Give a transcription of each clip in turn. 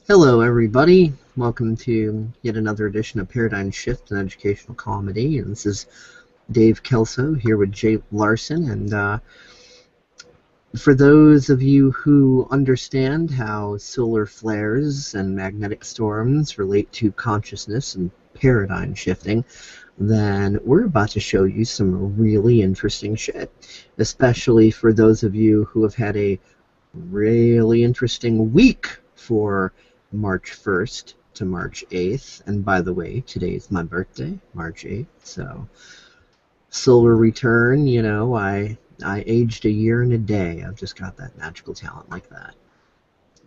Hello everybody, welcome to yet another edition of Paradigm Shift, an educational comedy, and this is Dave Kelso here with Larson, and for those of you who understand how solar flares and magnetic storms relate to consciousness and paradigm shifting, then we're about to show you some really interesting shit, especially for those of you who have had a really interesting week for March 1st to March 8th. And by the way, today's my birthday, March 8th. So, solar return, you know, I aged a year and a day. I've just got that magical talent like that.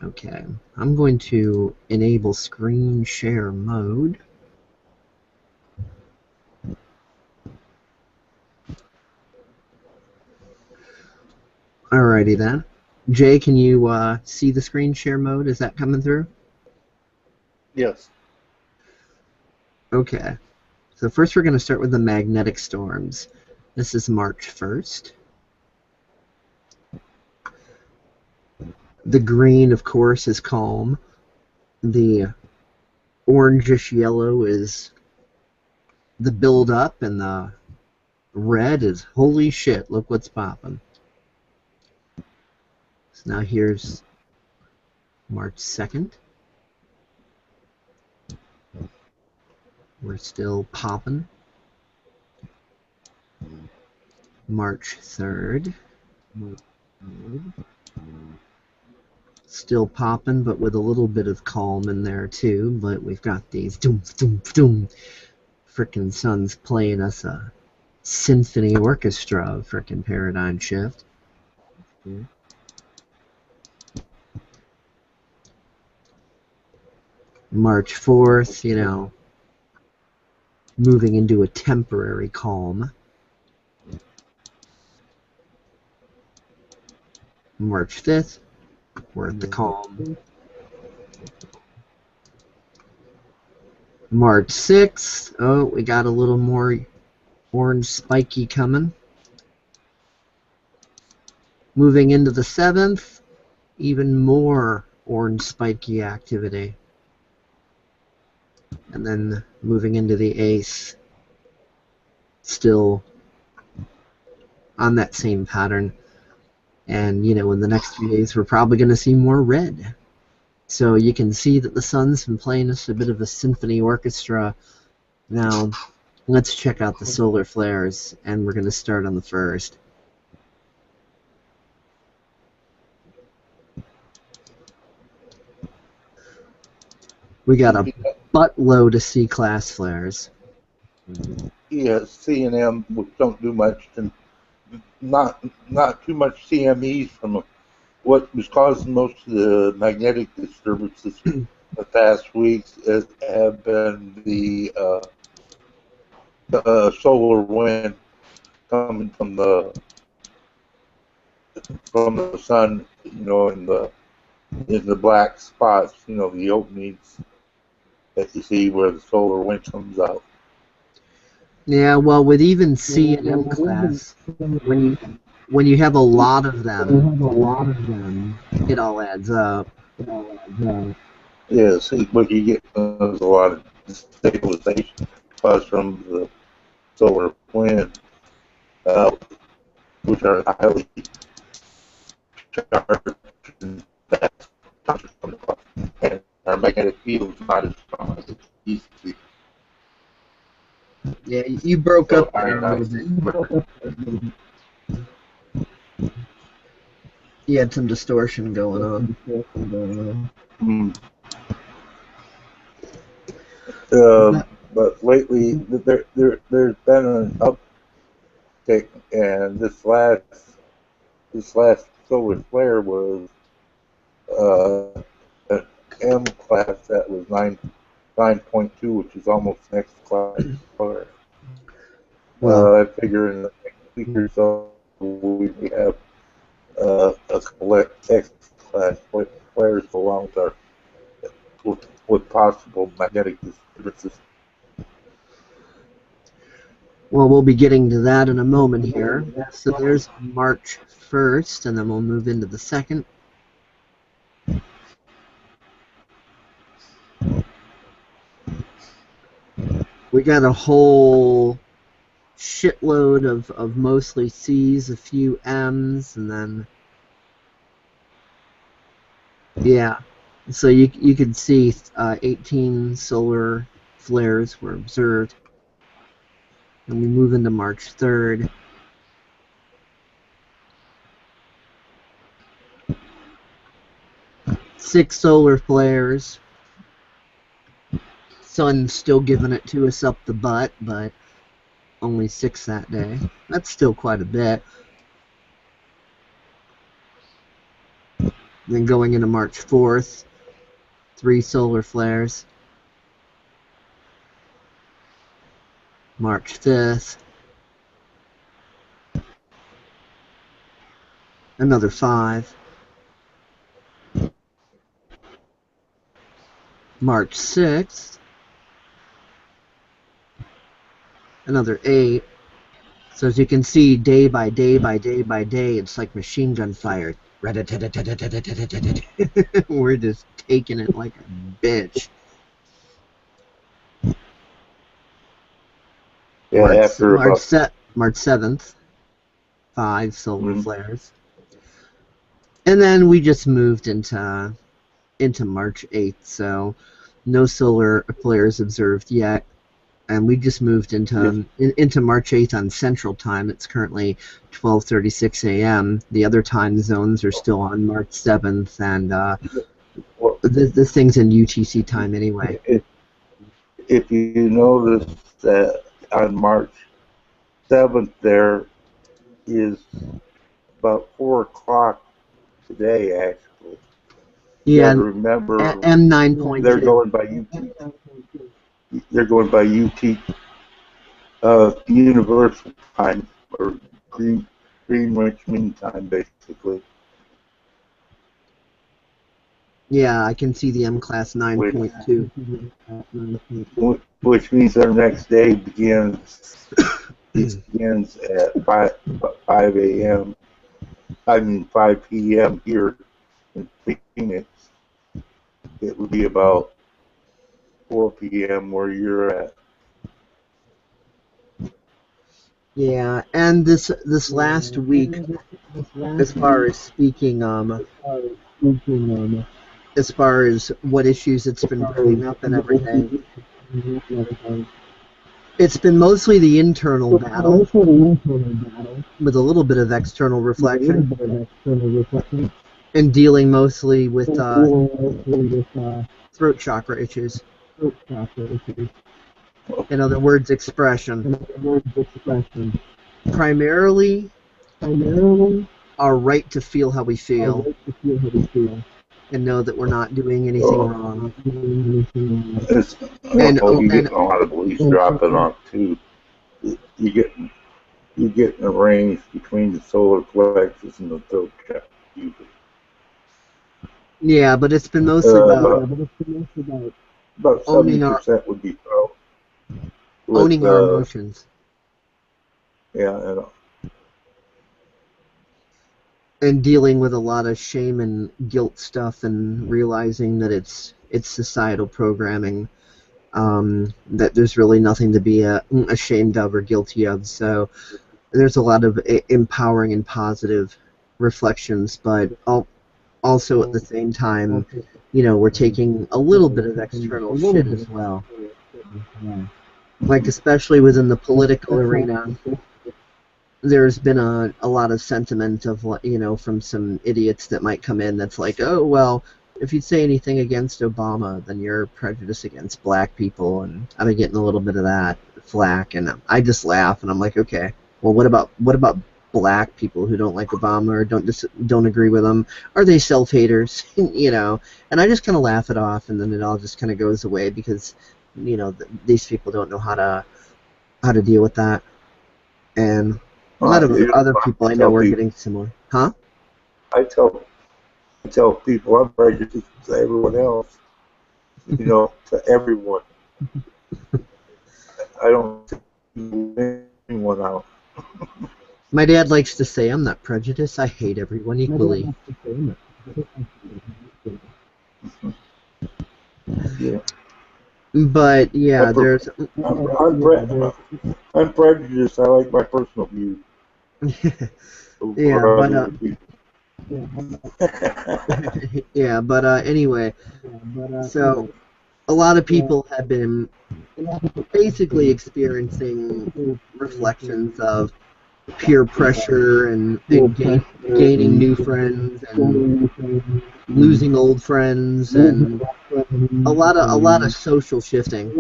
Okay, I'm going to enable screen share mode. Alrighty then. Jay, can you see the screen share mode? Is that coming through? Yes. Okay. So first we're going to start with the magnetic storms. This is March 1st. The green, of course, is calm. The orangish yellow is the build-up, and the red is holy shit, look what's popping. So now here's March 2nd. We're still popping. March 3rd. Still popping, but with a little bit of calm in there too. But we've got these doom, doom, doom. Frickin' sun's playing us a symphony orchestra of frickin' paradigm shift. March 4th, you know, moving into a temporary calm. March 5th, we're at the calm. March 6th, oh, we got a little more orange spiky coming. Moving into the 7th, even more orange spiky activity. And then moving into the 8th, still on that same pattern. And, you know, in the next few days, we're probably going to see more red. So you can see that the sun's been playing us a bit of a symphony orchestra. Now, let's check out the solar flares, and we're going to start on the 1st. We got a buttload of C-class flares. Yeah, C and M, which don't do much, and not too much CMEs from what was causing most of the magnetic disturbances the past weeks have been the solar wind coming from the sun, you know, in the black spots, you know, the openings that you see where the solar wind comes out. Yeah, well, with even C and M class, when you have a lot of them, it all adds up. Yeah, see, what you get is a lot of stabilization caused from the solar wind, which are highly charged, and that's and our magnetic field is not as strong as it used to be. Yeah, you broke up there a little bit. You had some distortion going on. But lately, there's been an uptick, and this last solar flare was an M class that was 9.2, which is almost next class flare. I figure in the next week or so we have a couple X class flares along with possible magnetic disturbances. Well, we'll be getting to that in a moment here. So there's March 1st, and then we'll move into the 2nd. We got a whole shitload of mostly C's, a few M's, and then yeah. So you can see 18 solar flares were observed. And we move into March 3rd. Six solar flares. Sun's still giving it to us up the butt, but only 6 that day. That's still quite a bit. Then going into March 4th, 3 solar flares. March 5th, another 5. March 6th, another 8. So as you can see, day by day by day by day, it's like machine gun fire. We're just taking it like a bitch. Yeah, March 7th, 5 solar flares. And then we just moved into March 8th, so no solar flares observed yet. And we just moved into March 8th on Central Time. It's currently 12:36 a.m. The other time zones are still on March 7th, and this thing's in UTC time anyway. If you notice that on March 7th there is about 4 o'clock today, actually. Yeah, remember M9.2. They're going by UT. They're going by UT Universal Time, or Greenwich Mean Time, basically. Yeah, I can see the M class 9.2. Which means our next day begins at 5 a.m. I mean 5 p.m. here in Phoenix. It would be about 4 p.m. where you're at. Yeah, and this last week, as far as speaking, as far as what issues it's been bringing up and everything, it's been mostly the internal battle with a little bit of external reflection, and dealing mostly with throat chakra issues. In other words, expression. Primarily, our right to feel how we feel and know that we're not doing anything wrong. And you get a lot of beliefs dropping off too. You get a range between the solar plexus and the throat chakra. Yeah, but it's been mostly about owning 70% would be throat. Owning our emotions. Yeah, I know. And dealing with a lot of shame and guilt stuff, and realizing that it's societal programming, that there's really nothing to be ashamed of or guilty of. So there's a lot of empowering and positive reflections, but also at the same time, we're taking a little bit of external shit as well. Like, especially within the political arena, there's been a lot of sentiment of, from some idiots that might come in that's like, oh, well, if you say anything against Obama, then you're prejudiced against black people, and I've been getting a little bit of that flack, and I just laugh, and I'm like, okay, well, what about black people who don't like Obama or don't agree with him? Are they self-haters? And I just kind of laugh it off, and then it all just kind of goes away, because these people don't know how to deal with that, and a lot of other people I know are getting similar. Huh? I tell people I'm prejudiced to everyone else. To everyone. I don't take anyone out. My dad likes to say, I'm not prejudiced, I hate everyone equally. Yeah. But yeah, there's I'm prejudiced. I like my personal view. Yeah, For but other people. yeah, but anyway, so a lot of people have been basically experiencing reflections of peer pressure and gaining new friends and losing old friends and a lot of social shifting,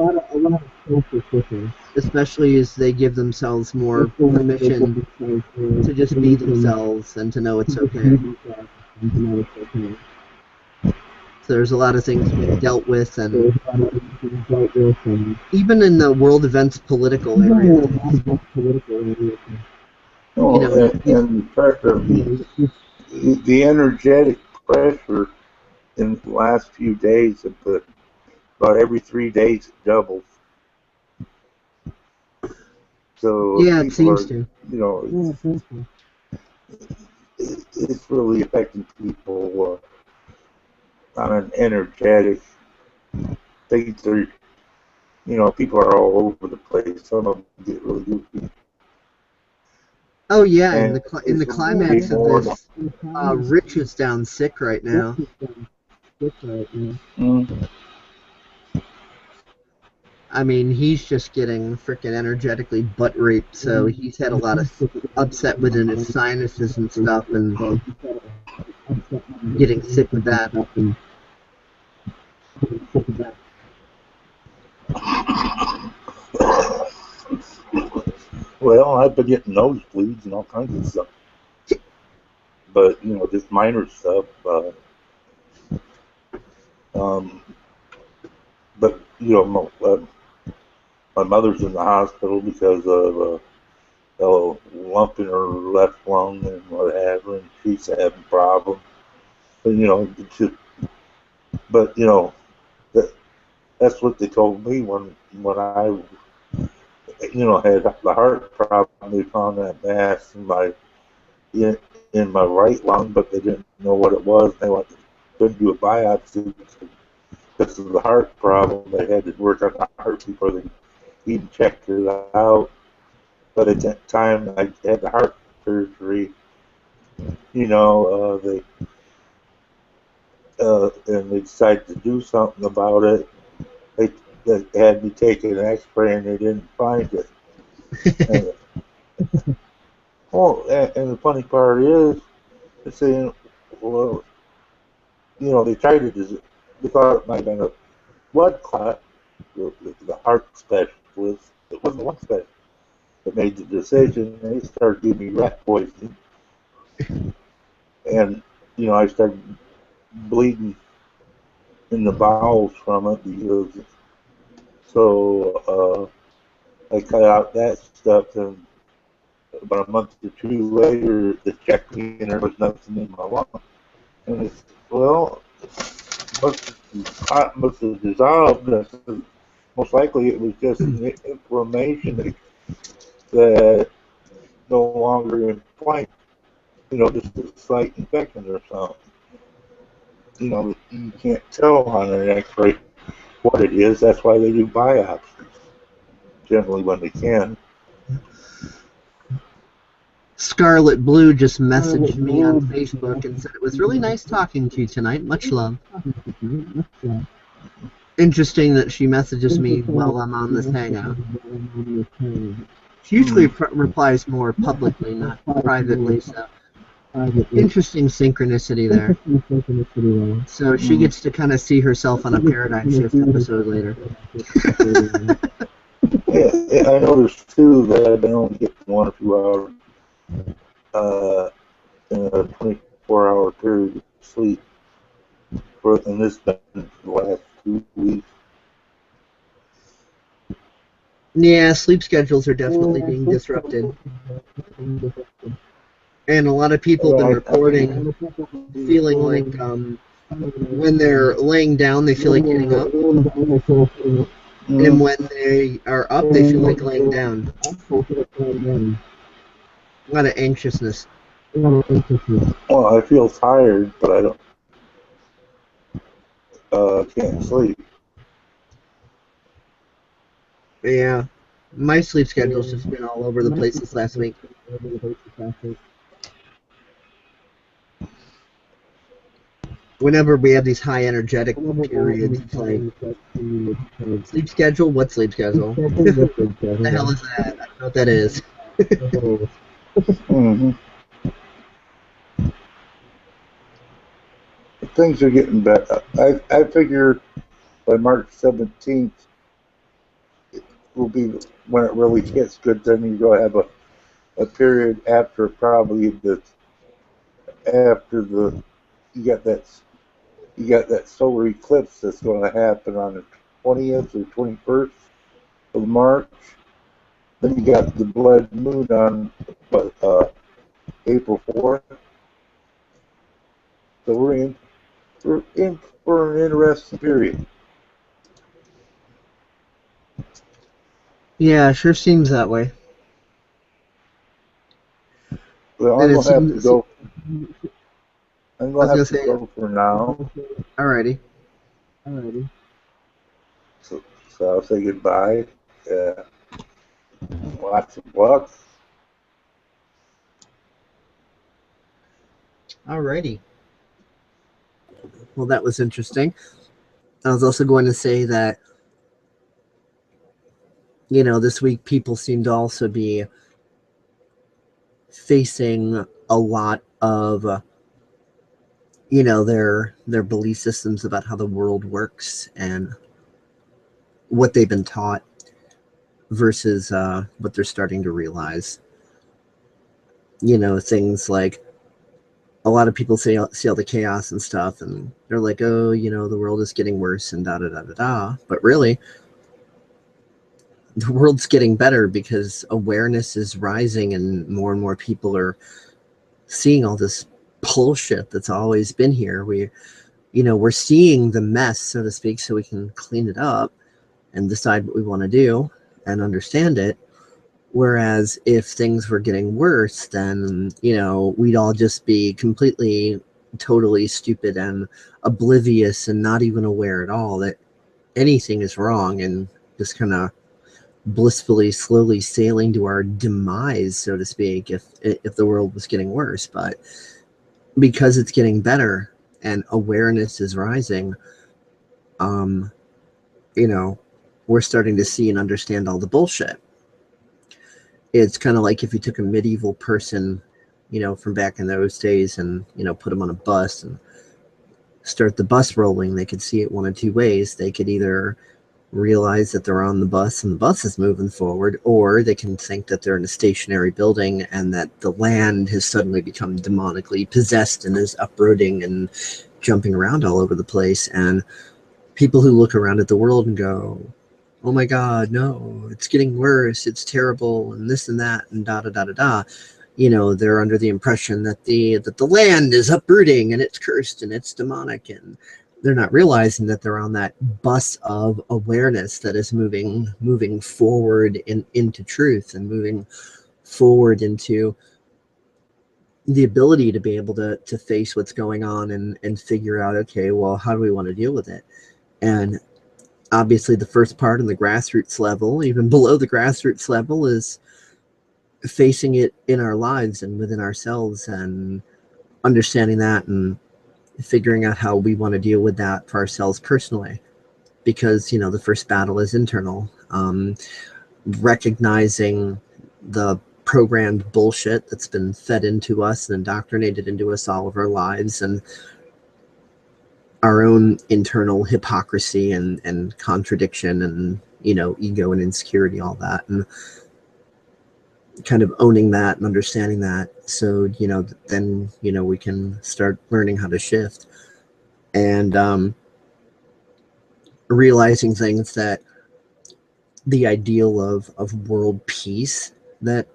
especially as they give themselves more permission to just be themselves and to know it's okay. So there's a lot of things being dealt with, and even in the world events political area, you know, And the pressure, the energetic pressure in the last few days, about every 3 days it doubles. So yeah, it people seems are, to. it's really affecting people on an energetic. Things are, people are all over the place. Some of them get really goofy. Oh yeah, in And the it's going to be climax of more. this, Rich is down sick right now. Mm. I mean, he's just getting freaking energetically butt raped, so he's had a lot of upset within his sinuses and stuff, and getting sick with that. Well, I've been getting nosebleeds and all kinds of stuff. But, just minor stuff. Um, but, my mother's in the hospital because of a lump in her left lung and what have you, and she's having problems. But, that, that's what they told me when I, had the heart problem. They found that mass in my right lung, but they didn't know what it was. They couldn't do a biopsy because of the heart problem. They had to work on the heart before they even checked it out. But at that time, I had the heart surgery. And they decided to do something about it. They had me take an X-ray, and they didn't find it. And the funny part is, they're saying, well, they tried to, they thought it might have been a blood clot. The heart specialist, it wasn't the one specialist that made the decision. They started giving me rat poisoning, and I started bleeding in the bowels from it because. So I cut out that stuff, and about a month or two later, they checked me, and there was nothing in my lung. And I said, well, must have dissolved. I said, most likely it was just an inflammation that no longer inflamed. Just a slight infection or something. You can't tell on an X-ray what it is. That's why they do biopsies generally when they can. Scarlet Blue just messaged me on Facebook and said it was really nice talking to you tonight. Much love. Interesting that she messages me while I'm on this hangout. She usually replies more publicly, not privately, so interesting synchronicity there. So she gets to kind of see herself on a Paradigm Shift episode later. Yeah, I know there's two that I've been only getting 1 or 2 hours in a 24-hour period of sleep. And this has been the last 2 weeks. Yeah, sleep schedules are definitely being disrupted. And a lot of people have been reporting feeling like when they're laying down, they feel like getting up. And when they are up, they feel like laying down. A lot of anxiousness. Well, I feel tired, but I can't sleep. Yeah, my sleep schedule's just been all over the place this last week. Whenever we have these high energetic periods, it's like sleep schedule. What sleep schedule? What the hell is that? I don't know what that is. Mm-hmm. Things are getting better. I figure by March 17th will be when it really gets good. Then you go have a period after probably the you got that solar eclipse that's going to happen on the 20th or 21st of March. Then you got the blood moon on April 4th. So we're in for an interesting period. Yeah, sure seems that way. Well, And I'm it gonna have to seems. go. I'm I was gonna gonna have to say, go for now. alrighty. So, so I'll say goodbye. Lots of luck. Alrighty. Well, that was interesting. I was also going to say that, this week people seem to also be facing a lot of, their belief systems about how the world works and what they've been taught versus what they're starting to realize. Things like a lot of people see all the chaos and stuff, and they're like, oh, the world is getting worse and da da da da da. But really, the world's getting better because awareness is rising and more people are seeing all this bullshit that's always been here. We're seeing the mess, so to speak, so we can clean it up and decide what we want to do and understand it. Whereas if things were getting worse, then, we'd all just be completely, totally stupid and oblivious and not even aware at all that anything is wrong and just kind of blissfully, slowly sailing to our demise, so to speak, if the world was getting worse. But because it's getting better and awareness is rising, um, we're starting to see and understand all the bullshit. It's kind of like if you took a medieval person, from back in those days and, put them on a bus and start the bus rolling, they could see it one of two ways. They could either realize that they're on the bus and the bus is moving forward, or they can think that they're in a stationary building and that the land has suddenly become demonically possessed and is uprooting and jumping around all over the place. And people who look around at the world and go, oh my God, no, it's getting worse, it's terrible, and this and that, and da da da da da. They're under the impression that the land is uprooting and it's cursed and it's demonic, and they're not realizing that they're on that bus of awareness that is moving forward into truth and moving forward into the ability to be able to face what's going on and figure out, okay, well, how do we want to deal with it? And obviously the first part on the grassroots level, even below the grassroots level, is facing it in our lives and within ourselves and understanding that and figuring out how we want to deal with that for ourselves personally. Because, the first battle is internal. Recognizing the programmed bullshit that's been fed into us and indoctrinated into us all of our lives, and our own internal hypocrisy and contradiction and, ego and insecurity, all that. And kind of owning that and understanding that, so then we can start learning how to shift and realizing things that the ideal of world peace that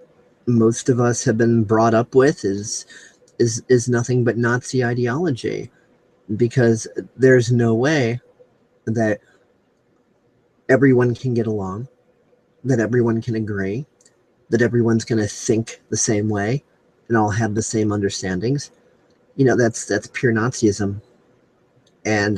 most of us have been brought up with is nothing but Nazi ideology, because there's no way that everyone can get along, that everyone can agree, that everyone's going to think the same way and all have the same understandings. That's pure Nazism. And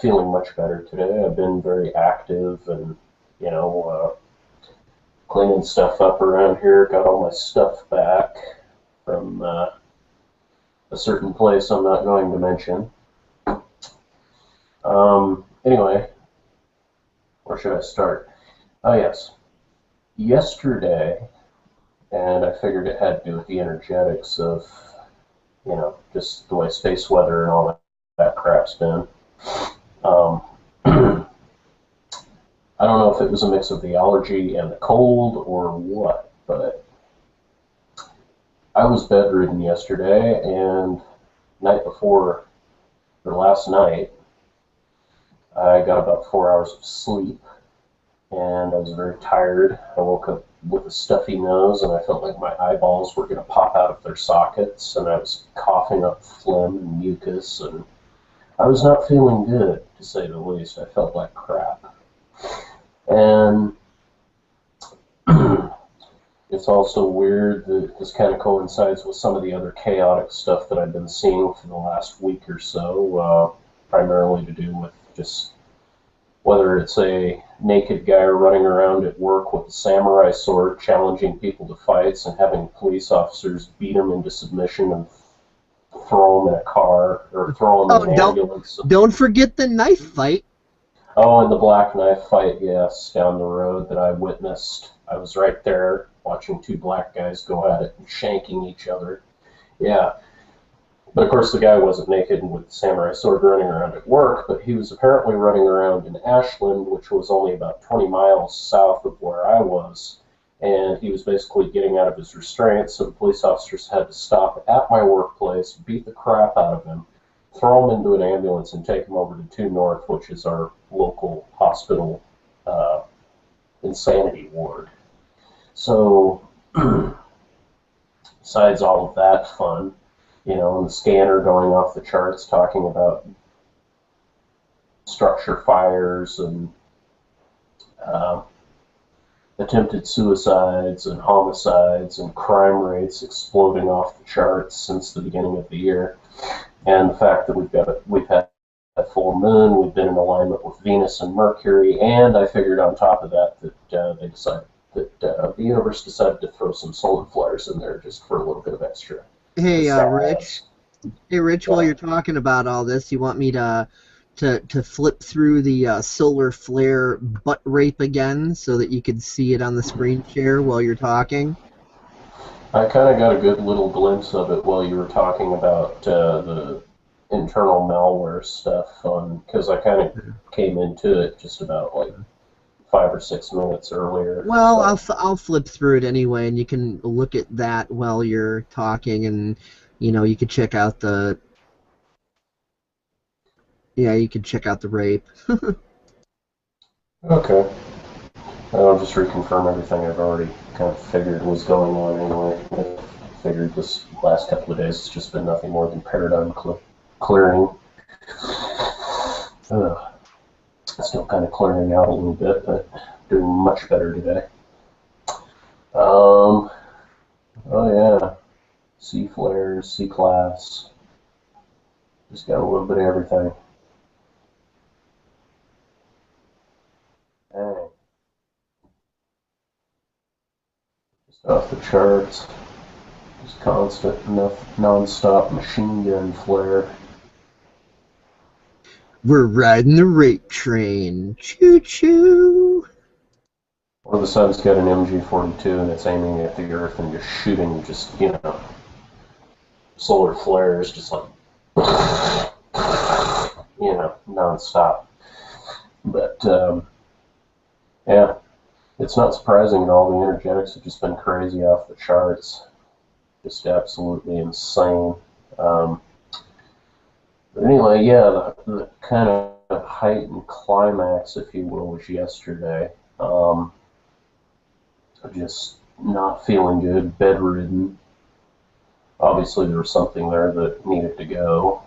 feeling much better today. I've been very active and, you know, cleaning stuff up around here. Got all my stuff back from a certain place I'm not going to mention. Anyway, where should I start? Oh, yes. Yesterday, and I figured it had to do with the energetics of, you know, just the way space weather and all that crap's been. I don't know if it was a mix of the allergy and the cold or what, but I was bedridden yesterday, and night before, or last night, I got about 4 hours of sleep, and I was very tired. I woke up with a stuffy nose, and I felt like my eyeballs were going to pop out of their sockets, and I was coughing up phlegm and mucus, and I was not feeling good, to say the least. I felt like crap. And it's also weird that this kind of coincides with some of the other chaotic stuff that I've been seeing for the last week or so, primarily to do with just whether it's a naked guy running around at work with a samurai sword challenging people to fights and having police officers beat him into submission and throw him in a car or throw him in an ambulance. Don't forget the knife fight. Oh, and the black knife fight, yes, down the road that I witnessed. I was right there watching two black guys go at it and shanking each other. Yeah. But of course the guy wasn't naked and with the samurai sword running around at work, but he was apparently running around in Ashland, which was only about 20 miles south of where I was. And he was basically getting out of his restraints, so the police officers had to stop at my workplace, beat the crap out of him, throw him into an ambulance, and take him over to 2 North, which is our local hospital insanity ward. So, besides all of that fun, you know, and the scanner going off the charts talking about structure fires and attempted suicides and homicides and crime rates exploding off the charts since the beginning of the year, and the fact that we've had a full moon, we've been in alignment with Venus and Mercury, and I figured on top of that they decided that the universe decided to throw some solar flares in there just for a little bit of extra. Hey, Rich. Hey, Rich. While you're talking about all this, you want me to flip through the solar flare butt rape again so that you can see it on the screen share while you're talking? I kind of got a good little glimpse of it while you were talking about the internal malware stuff, because I kind of came into it just about like 5 or 6 minutes earlier. Well, so I'll flip through it anyway, and you can look at that while you're talking, and you know you could check out the rape. Okay. I'll just reconfirm everything I've already kind of figured was going on anyway. I figured this last couple of days it's just been nothing more than paradigm clearing. Still kind of clearing out a little bit, but doing much better today. Oh yeah, C flares, C class. Just got a little bit of everything. Dang. Just off the charts. Just constant, non-stop machine gun flare. We're riding the rape train. Choo-choo. Or the sun's got an MG-42 and it's aiming at the Earth and just shooting solar flares, just like, non-stop. But, yeah, it's not surprising at all. The energetics have just been crazy off the charts. Just absolutely insane. But anyway, yeah, the kind of height and climax, if you will, was yesterday. Just not feeling good, bedridden. Obviously, there was something there that needed to go.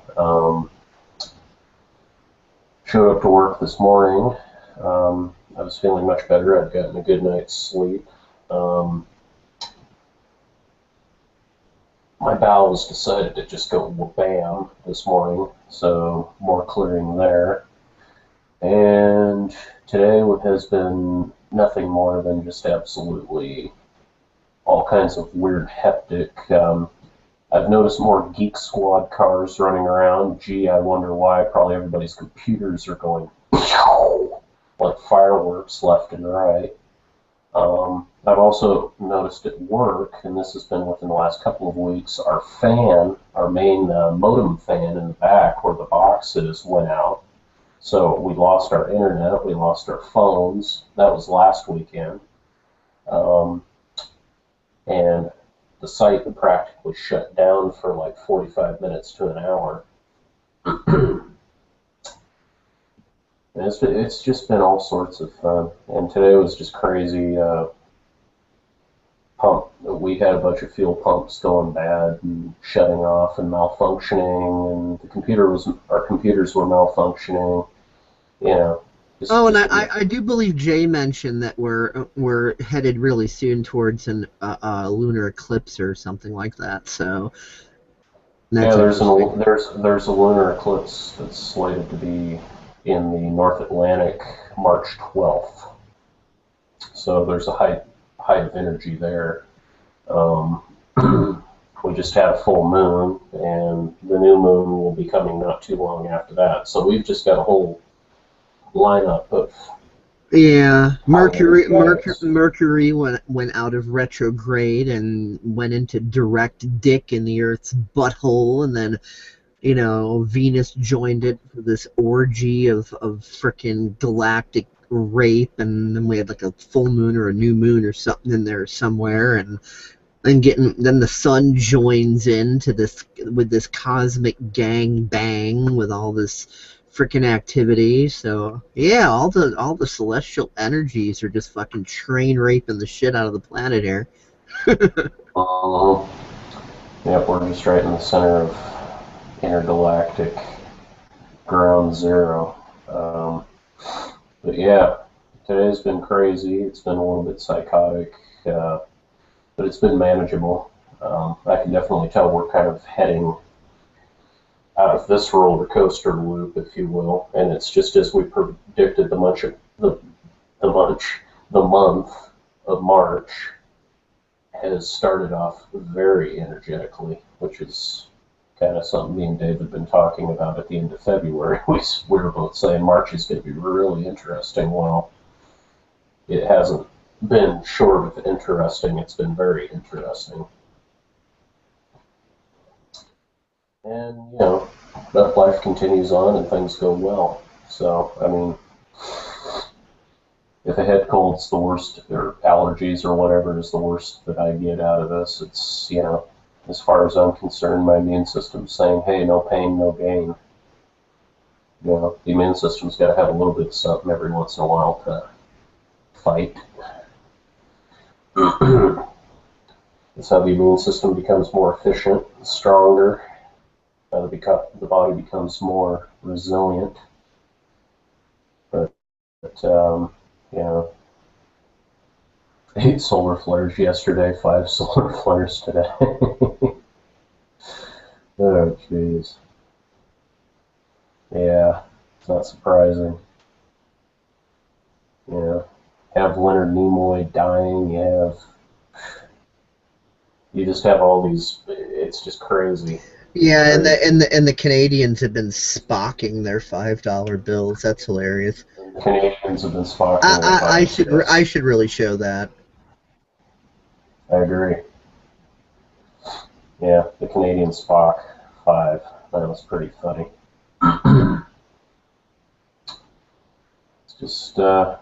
Showed up to work this morning. I was feeling much better. I'd gotten a good night's sleep. My bowels decided to just go bam this morning, so more clearing there. And today has been nothing more than just absolutely all kinds of weird hectic. I've noticed more Geek Squad cars running around. Gee, I wonder why. Probably everybody's computers are going like fireworks left and right. I've also noticed at work, and this has been within the last couple of weeks, our fan, our main modem fan in the back where the box is, went out. So we lost our internet, we lost our phones. That was last weekend. And the site practically shut down for like 45 minutes to an hour. It's just been all sorts of fun. And today was just crazy. We had a bunch of fuel pumps going bad and shutting off and malfunctioning, and our computers were malfunctioning. You know. Oh, and I do believe Jay mentioned that we're headed really soon towards a lunar eclipse or something like that. So yeah, there's a lunar eclipse that's slated to be in the North Atlantic March 12th. So there's a height of energy there. We just had a full moon, and the new moon will be coming not too long after that. So we've just got a whole lineup of Mercury went out of retrograde and went into direct dick in the Earth's butthole, and then Venus joined it for this orgy of frickin' galactic rape, and then we had like a full moon or a new moon or something in there somewhere, and then the sun joins into this with this cosmic gang bang with all this freaking activity. So yeah, all the celestial energies are just fucking train raping the shit out of the planet here. Yep, we're just right in the center of intergalactic ground zero. But yeah, today's been crazy. It's been a little bit psychotic, but it's been manageable. I can definitely tell we're kind of heading out of this roller coaster loop, if you will, and it's just as we predicted. The month of March has started off very energetically, which is kind of something me and Dave have been talking about at the end of February. We were both saying March is going to be really interesting. Well, it hasn't been short of interesting. It's been very interesting. And, that life continues on and things go well. So, I mean, if a head cold's the worst, or allergies or whatever is the worst that I get out of this, it's, as far as I'm concerned, my immune system's saying, hey, no pain, no gain. The immune system's got to have a little bit of something every once in a while to fight. That's how the immune system becomes more efficient, stronger. The body becomes more resilient. But 8 solar flares yesterday, 5 solar flares today. Oh, jeez. Yeah, it's not surprising. Have Leonard Nimoy dying, you just have all these, it's just crazy. Yeah, and the Canadians have been spocking their $5 bills. That's hilarious. The Canadians have been spocking. I should really show that. I agree. Yeah, the Canadian Spock 5. That was pretty funny. It's just it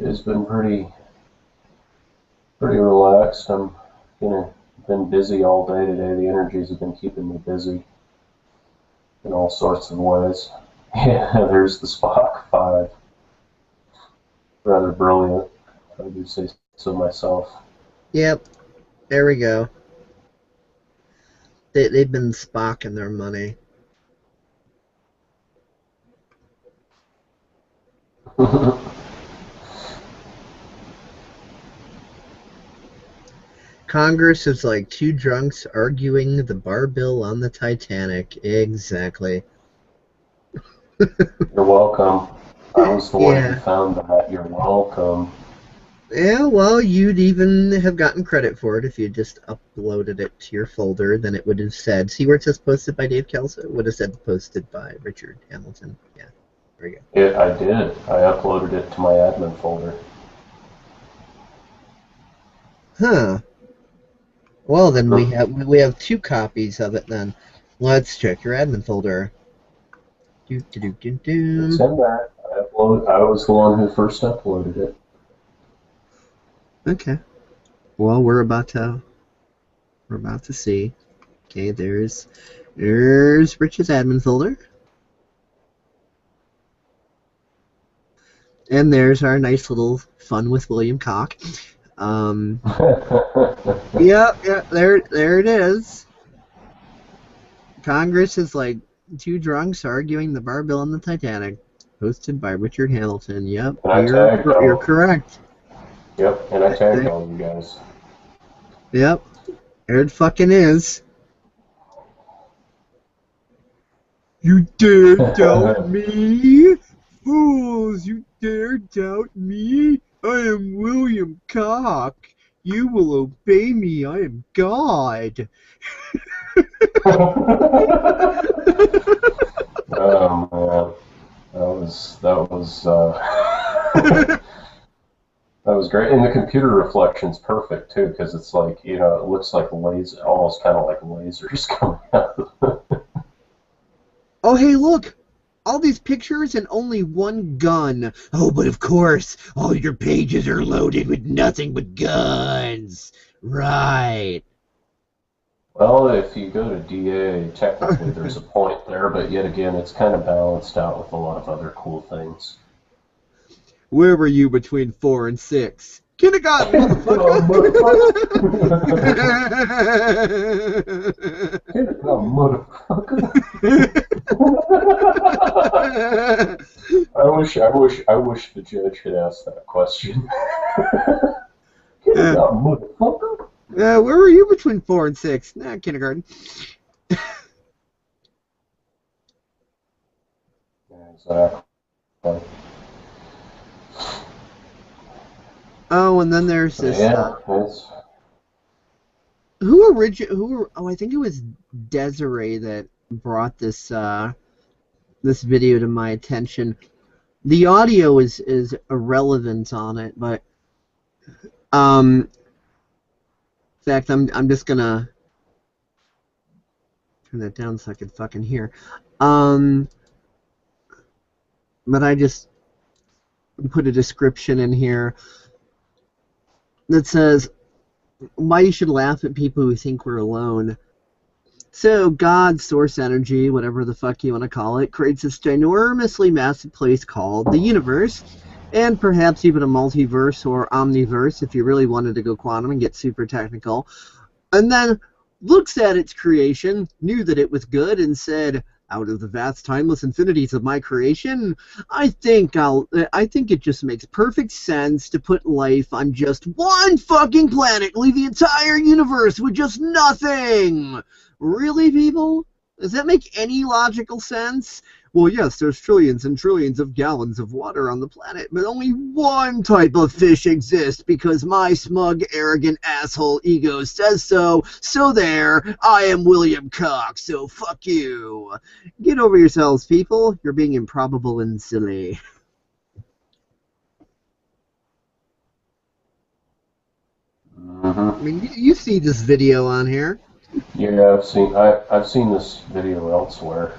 has been pretty relaxed. I'm been busy all day today. The energies have been keeping me busy in all sorts of ways. Yeah, there's the Spock 5. Rather brilliant, if I do say so myself. Yep, there we go. They've been spocking their money. Congress is like two drunks arguing the bar bill on the Titanic. Exactly. You're welcome. I was the one who Yeah. found that. You're welcome. Yeah, well, you'd even have gotten credit for it if you just uploaded it to your folder. Then it would have said, see where it says posted by Dave Kelso? It would have said posted by Richard Hamilton. Yeah, there you go. I did. I uploaded it to my admin folder. Huh. Well, then we have two copies of it. Then let's check your admin folder. Do do do do It's do. in there. I was the one who first uploaded it. Okay. Well, we're about to see. Okay, there's Rich's admin folder. And there's our nice little fun with William Cock. Yeah, there it is. Congress is like two drunks arguing the bar bill on the Titanic. Hosted by Richard Hamilton. Yep, you're correct. Yep, and I tagged all you guys. Yep, there it fucking is. You dare doubt me? Fools, you dare doubt me? I am William Cock. You will obey me. I am God. Oh man, that was great, and the computer reflection's perfect too, because it's like it looks like almost kind of like lasers coming out. Oh, hey, look! All these pictures and only one gun. Oh, but of course, all your pages are loaded with nothing but guns. Right. Well, if you go to DA, technically there's a point there, but yet again, it's kind of balanced out with a lot of other cool things. Where were you between 4 and 6? Kindergarten, motherfucker! Kindergarten, motherfucker! I wish the judge had asked that question. Kindergarten, motherfucker! Where were you between 4 and 6? Nah, kindergarten. Exactly. Oh, and then there's this. I think it was Desiree that brought this this video to my attention. The audio is irrelevant on it, but in fact, I'm just gonna turn that down so I can fucking hear. But I just put a description in here that says why you should laugh at people who think we're alone. So God, source energy, whatever the fuck you want to call it, creates this ginormously massive place called the universe, and perhaps even a multiverse or omniverse if you really wanted to go quantum and get super technical, and then looks at its creation, knew that it was good, and said, out of the vast timeless infinities of my creation, I think it just makes perfect sense to put life on just one fucking planet, leave the entire universe with just nothing. Really, people? Does that make any logical sense? Well, yes, there's trillions and trillions of gallons of water on the planet, but only one type of fish exists because my smug, arrogant asshole ego says so. So there, I am William Cox, so fuck you. Get over yourselves, people. You're being improbable and silly. I mean, you see this video on here. Yeah, I've seen this video elsewhere.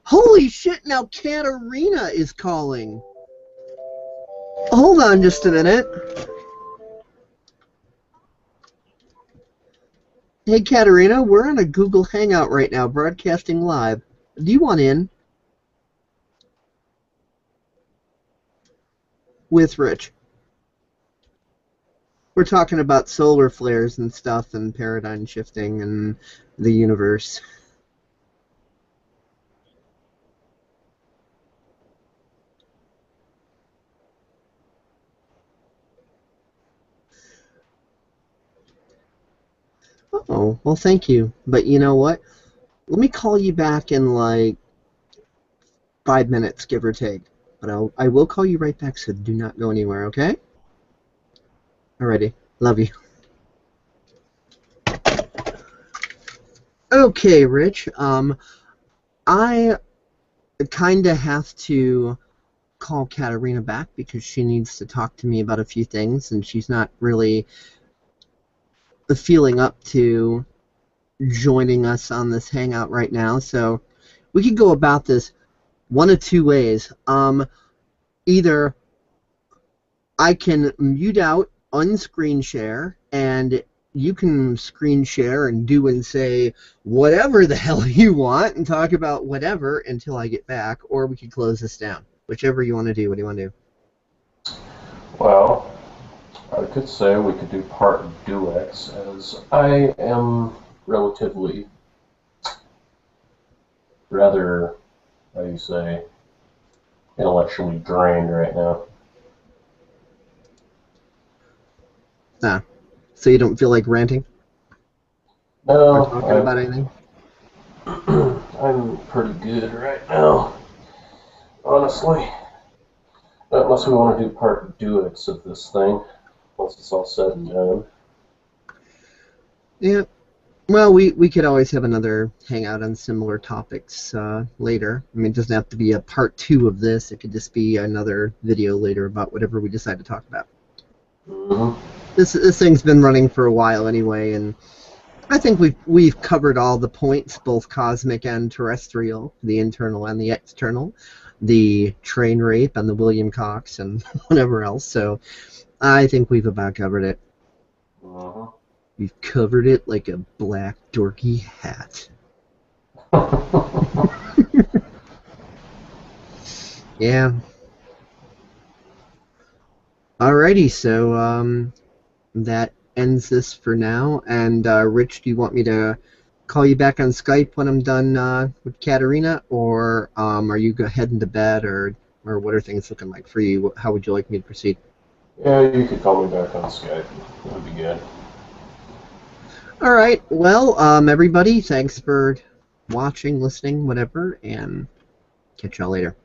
Holy shit, now Katarina is calling. Hold on just a minute. Hey Katarina, we're on a Google Hangout right now, broadcasting live. Do you want in? With Rich. We're talking about solar flares and stuff and paradigm shifting and the universe. Oh, well, thank you. But you know what? Let me call you back in like 5 minutes, give or take. But I will call you right back, so do not go anywhere, okay? Alrighty. Love you. Okay, Rich. I kind of have to call Katarina back because she needs to talk to me about a few things, and she's not really feeling up to joining us on this hangout right now. So we could go about this one of two ways. Either I can mute out, unscreen share, and you can screen share and do and say whatever the hell you want and talk about whatever until I get back, or we could close this down. Whichever you want to do. What do you want to do? Well, I could say we could do part duets, as I am relatively rather, how do you say, intellectually drained right now. Ah, so you don't feel like ranting? No, or talking about anything? I'm pretty good right now, honestly. Unless we want to do part duets of this thing, once it's all said and done. Yeah. Well, we could always have another hangout on similar topics later. I mean, it doesn't have to be a part 2 of this. It could just be another video later about whatever we decide to talk about. Mm-hmm. This thing's been running for a while anyway, and I think we've covered all the points, both cosmic and terrestrial, the internal and the external, the train rape and the William Cox and whatever else. So I think we've about covered it. Mm-hmm. We've covered it like a black dorky hat. Yeah. Alrighty, so that ends this for now. And Rich, do you want me to call you back on Skype when I'm done with Katarina, or are you heading to bed, or what are things looking like for you? How would you like me to proceed? Yeah, you could call me back on Skype. That would be good. All right. Well, everybody, thanks for watching, listening, whatever, and catch y'all later.